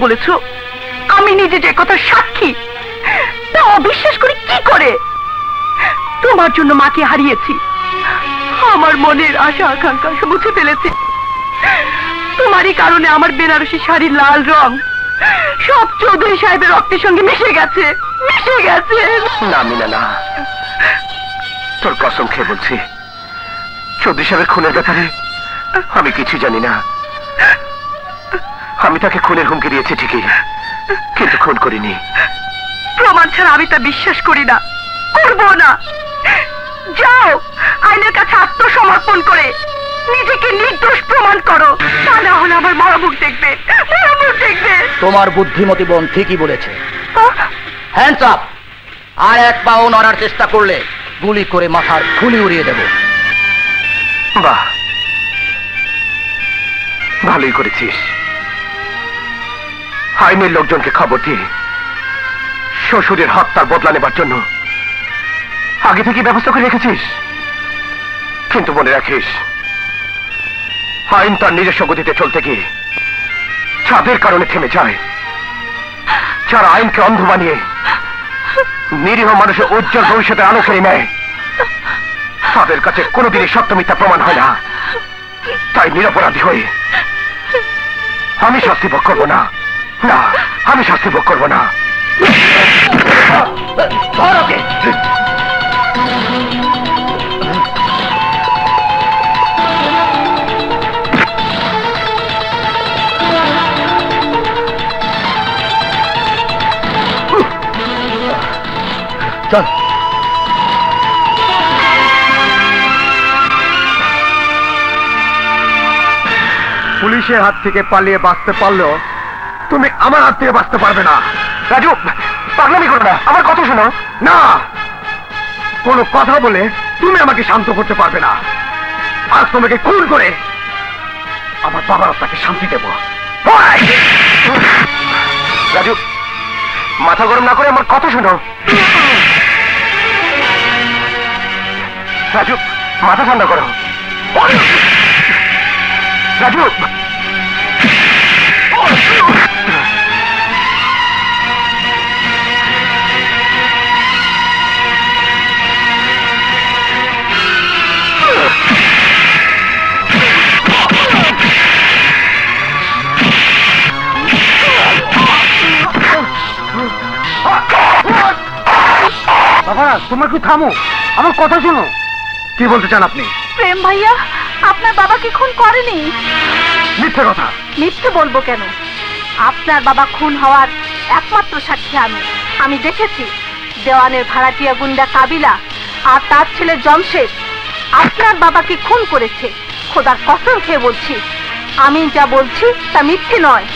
বলেছো? আমি নিজে যে কথা সাক্ষী, তা অবিশ্বাস করি কি করে? তোমার জন্য মাকে হারিয়েছি, আমার মনের আশা আকাঙ্ক্ষা মুছে ফেলেছি। তোমারই কারণে আমার বেনারসি শাড়ির লাল রং সব চৌধুরী সাহেবের রক্তের সঙ্গে মিশে গেছে, মিশে গেছে। না মিনা না, তোর কসম খেয়ে বলছি, চৌধুরী সাহেবের খুনের ব্যাপারে আমি কিছু জানি না। আমি তাকে খুনের হুমকি দিয়েছি ঠিকই, কিন্তু খুন করিনি। প্রমাণ ছাড়া আমি তা বিশ্বাস করি না, করবো না। যাও, আইনের কাছে আত্মসমর্পণ করে নিজেকে নির্দোষ প্রমাণ করো, তা না হলে আমার মরা মুখ দেখবে, মরা মুখ দেখবে। তোমার বুদ্ধিমতী বোন ঠিকই বলেছে। Hands up! আর এক পাও নড়ার চেষ্টা করলে গুলি করে মাথার খুলি উড়িয়ে দেব। বাহ, ভালোই করেছিস। আইনের লোকজনকে খবর দিয়ে শ্বশুরের হত্যার বদলা নেবার জন্য আগে থেকে ব্যবস্থা করে রেখেছিস। কিন্তু মনে রাখিস, আইন তার নিজস্ব গতিতে চলতে গিয়ে যাদের কারণে থেমে যায়, যারা আইনকে অন্ধ বানিয়ে নিরীহ মানুষের উজ্জ্বল ভবিষ্যতের আলো কেড়ে নেয়, তাদের কাছে কোনোদিনই সত্য মিথ্যা প্রমাণ হয় না। তাই নিরপরাধী হয়ে আমি শাস্তি ভোগ করবো না। না, আমি শাস্তি ভোগ করবো না। চল। পুলিশের হাত থেকে পালিয়ে বাঁচতে পারলেও তুমি আমার হাত থেকে বাঁচতে পারবে না। রাজু, পাগলামি করো না, আমার কথা শোনো। না, কোনো কথা বলে তুমি আমাকে শান্ত করতে পারবে না। আজ তোমাকে খুন করে আমার বাবার আত্মাকে শান্তি দেব। রাজু, মাথা গরম না করে আমার কথা শোনো। রাজু, মাথা ঠান্ডা করো। রাজু, বাবা তোমার কি থামো, আমার কথা শোনো। কি বলতে চান আপনি? প্রেম ভাইয়া আপনার বাবা কি খুন করেনি? মিথ্যে কথা। মিথ্যে বলবো কেন? আপনার বাবা খুন হওয়ার একমাত্র সাক্ষী আমি দেখেছি। দেওয়ানের ভাড়াটিয়া গুন্ডা কাবিলা আর তার ছেলে জমশেদ আপনার বাবাকে খুন করেছে। খোদার কসম খেয়ে বলছি, আমি যা বলছি তা মিথ্যে নয়।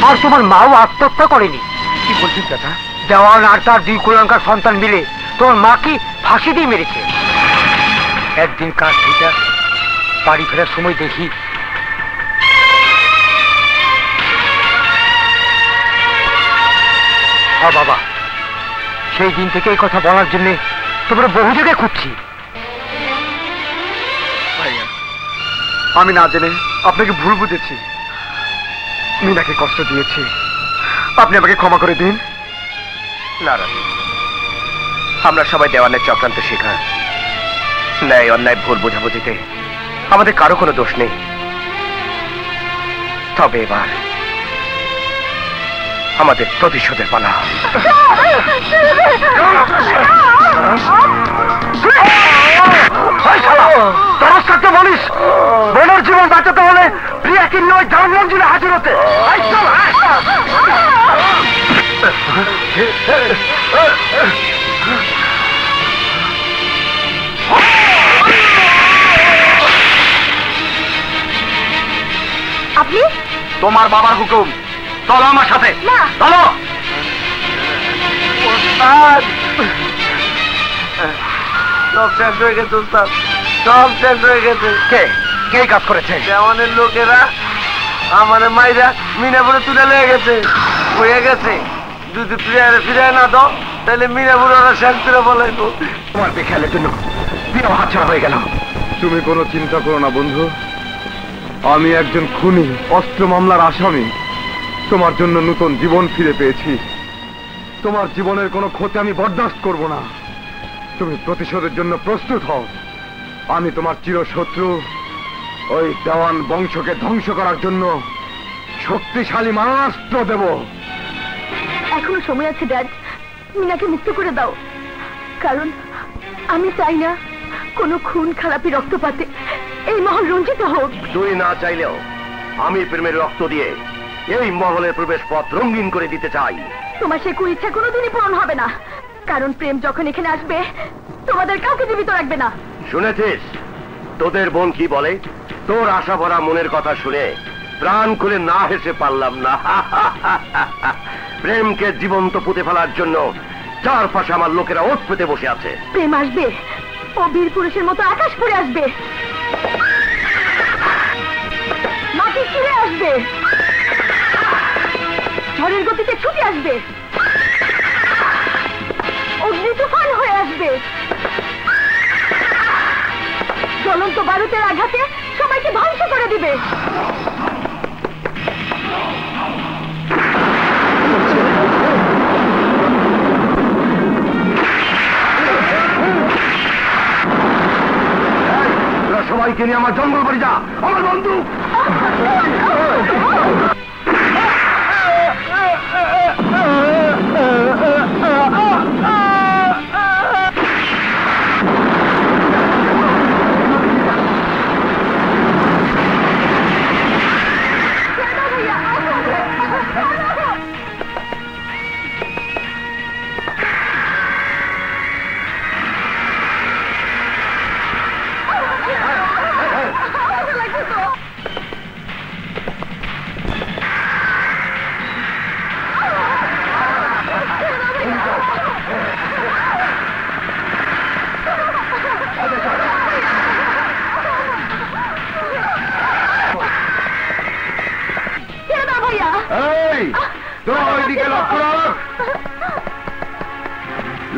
আর তোমার মাও আত্মহত্যা করেনি? কি বলছিস দাদা? দেওয়ান আর তার দুই কুলাঙ্কার সন্তান মিলে তোমার মাকে ফাঁসি দিয়ে মেরেছে। একদিন কাজ থেকে বাড়ি ফেরার সময় দেখি বাবা, সেই দিন থেকে এই কথা বলার জন্য তোমরা বহু জায়গায় খুঁজছি। আমি না জেনে আপনাকে ভুল বুঝেছি, মিনাকে কষ্ট দিয়েছি, আপনি আমাকে ক্ষমা করে দিন। না রাজু, আমরা সবাই দেওয়ানের চক্রান্ত শিকার। ন্যায় অন্যায় ভুল বোঝাবুঝিতে আমাদের কারো কোনো দোষ নেই। তবে এবার আমাদের প্রতিশোধের পালা। বলিস বোনের জীবন বাঁচাতে হলে প্রিয়াকে নয় জানমঞ্জিলে হাজির হতে। আপনি? তোমার বাবার হুকুম, চলো আমার সাথে। না, চলো। সব শেষ হয়ে গেছে উস্তাদ, সব শেষ হয়ে গেছে। কে কে কাজ করেছে? দেওয়ানের লোকেরা আমার মাইরা মিনাপুরে তুলে লেগে গেছে, হয়ে গেছে। যদি ফিরায় না দাও তাহলে মিনাপুরে ওরা শান্তিরে বলাইবো। তোমার বেখেয়ালের জন্য প্রিয় হাতছাড়া হয়ে গেল। তুমি কোনো চিন্তা করো না বন্ধু, আমি একজন খুনি, অস্ত্র মামলার আসামি। তোমার জন্য নতুন জীবন ফিরে পেয়েছি। তোমার জীবনের কোনো ক্ষতি আমি বরদাস্ত করব না। তুমি প্রতিশোধের জন্য প্রস্তুত হও। আমি তোমার চিরশত্রু ওই দেওয়ান বংশকে ধ্বংস করার জন্য শক্তিশালী মারণাস্ত্র দেব। এখনো সময় আছে ড্যাড, মিনাকে মুক্ত করে দাও। কারণ আমি চাই না কোনো খুন খারাপি রক্তপাতে এই মহল রঞ্জিত হোক। তুই না চাইলেও আমি প্রেমের রক্ত দিয়ে এই মহলের প্রবেশ পথ রঙিন করে দিতে চাই। তোমার সে ইচ্ছা কোনোদিনই পূরণ হবে না, কারণ প্রেম যখন এখানে আসবে তোমাদের কাউকে জীবিত রাখবে না। শুনেছিস তোদের বোন কি বলে? তোর আশা ভরা মনের কথা শুনে প্রাণ খুলে না হেসে পারলাম না। প্রেমকে জীবন্ত পুঁতে ফেলার জন্য চারপাশে আমার লোকেরা ওঠ পেতে বসে আছে। প্রেম আসবে, ও বীর পুরুষের মতো আকাশ পড়ে আসবে, মাটি ছিঁড়ে আসবে, ঝড়ের গতিতে ছুটে আসবে, অগ্নি তুফান হয়ে আসবে, জ্বলন্ত বারুদের আঘাতে সবাইকে ধ্বংস করে দিবে। সবাইকে নিয়ে আমার জঙ্গল বাড়ি যা, আমার বন্ধু।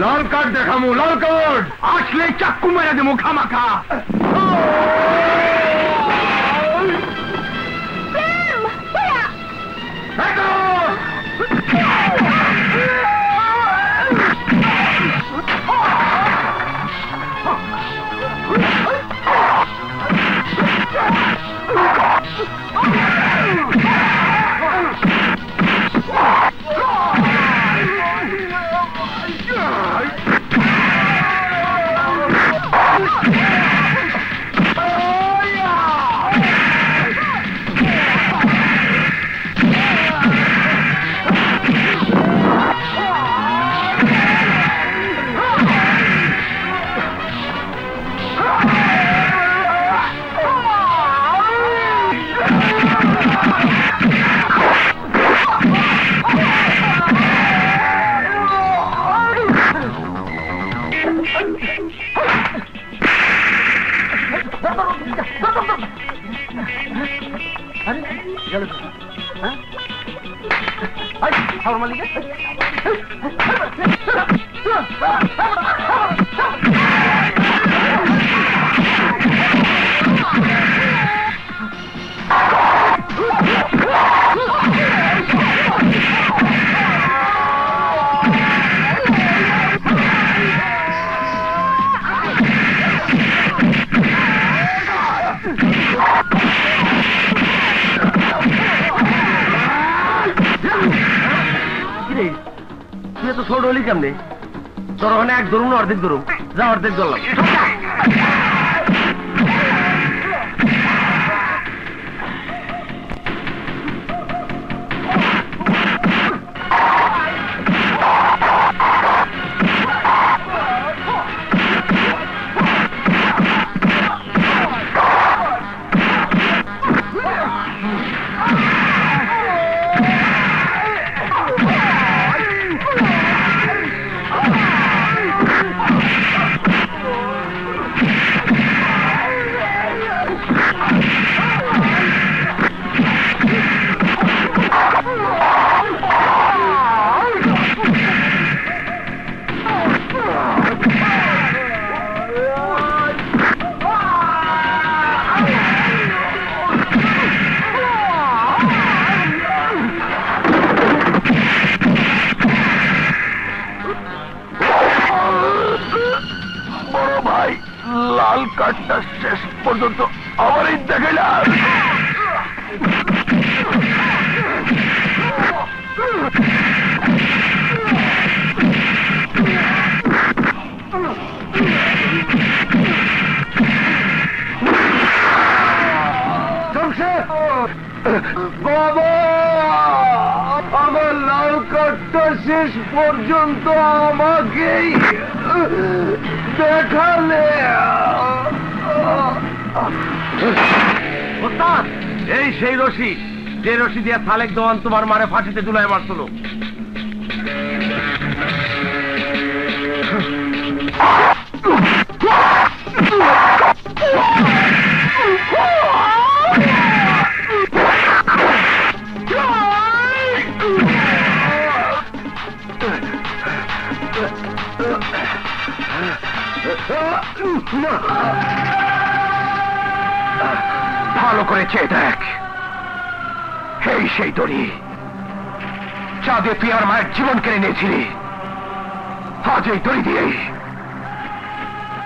লাল কার্ড দেখামু, লাল কার্ড আসলে চাক্কু মেরে দেবো খামাখা। তো ছোট হলি কেমনে? তোর ওখানে এক ধরুন অর্ধেক ধরুন, যা অর্ধেক ধরলাম। কাঠটা শেষ পর্যন্ত আমারই দেখাইলা। বাবা, আমার লাল কাঠটা শেষ পর্যন্ত আমাকেই দেখালে। ওস্তাদ, এই সেই রশি, যে রশি দিয়ে সালেক দেওয়ান তোমার মারে ফাঁসিতে ঝুলাই মারছিল। ভালো করে চেয়ে দেখ, এই সেই দড়ি যা দিয়ে তুই আমার মায়ের জীবন কেড়ে নিয়েছিলি। আজ এই দড়ি দিয়েই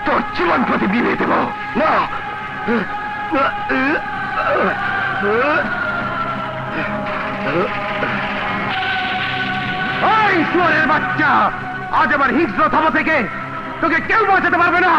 তোর জীবন প্রতি বিলিয়ে দেব। না, এই শুয়োরের বাচ্চা, আজ আমার হিংস্র থাবা থেকে তোকে কেউ বাঁচাতে পারবে না।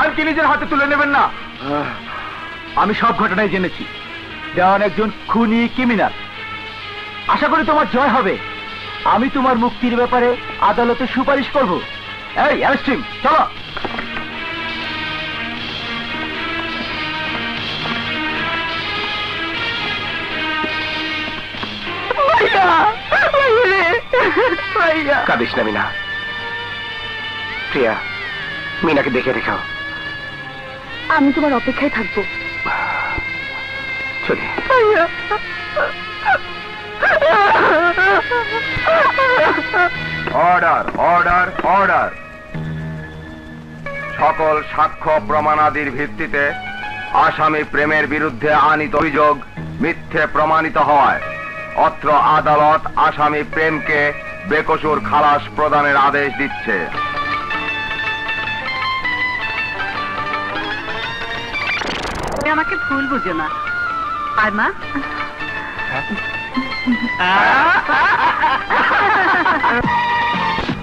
আইনকে নিজের হাতে তুলে নেবেন না। আমি সব ঘটনায় জেনেছি। দেওয়ান একজন খুনি ক্রিমিনাল। আশা করি তোমার জয় হবে। আমি তোমার মুক্তির ব্যাপারে আদালতে সুপারিশ করব। এই অ্যারেস্টিং, চলো। কাঁদিস না মিনা। প্রিয়া, মিনাকে দেখে রেখাও। আমি তোমার অপেক্ষায় থাকবো। চলে। Order, order, order. সকল সাক্ষ্য প্রমাণাদির ভিত্তিতে আসামি প্রেমের বিরুদ্ধে আনীত অভিযোগ মিথ্যে প্রমাণিত হওয়ায় অত্র আদালত আসামি প্রেমকে বেকসুর খালাস প্রদানের আদেশ দিচ্ছে। আমাকে ভুল বুঝো না। আর মা,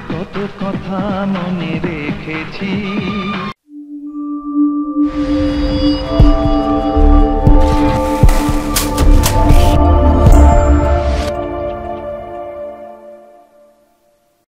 কত কথা মনে রেখেছি।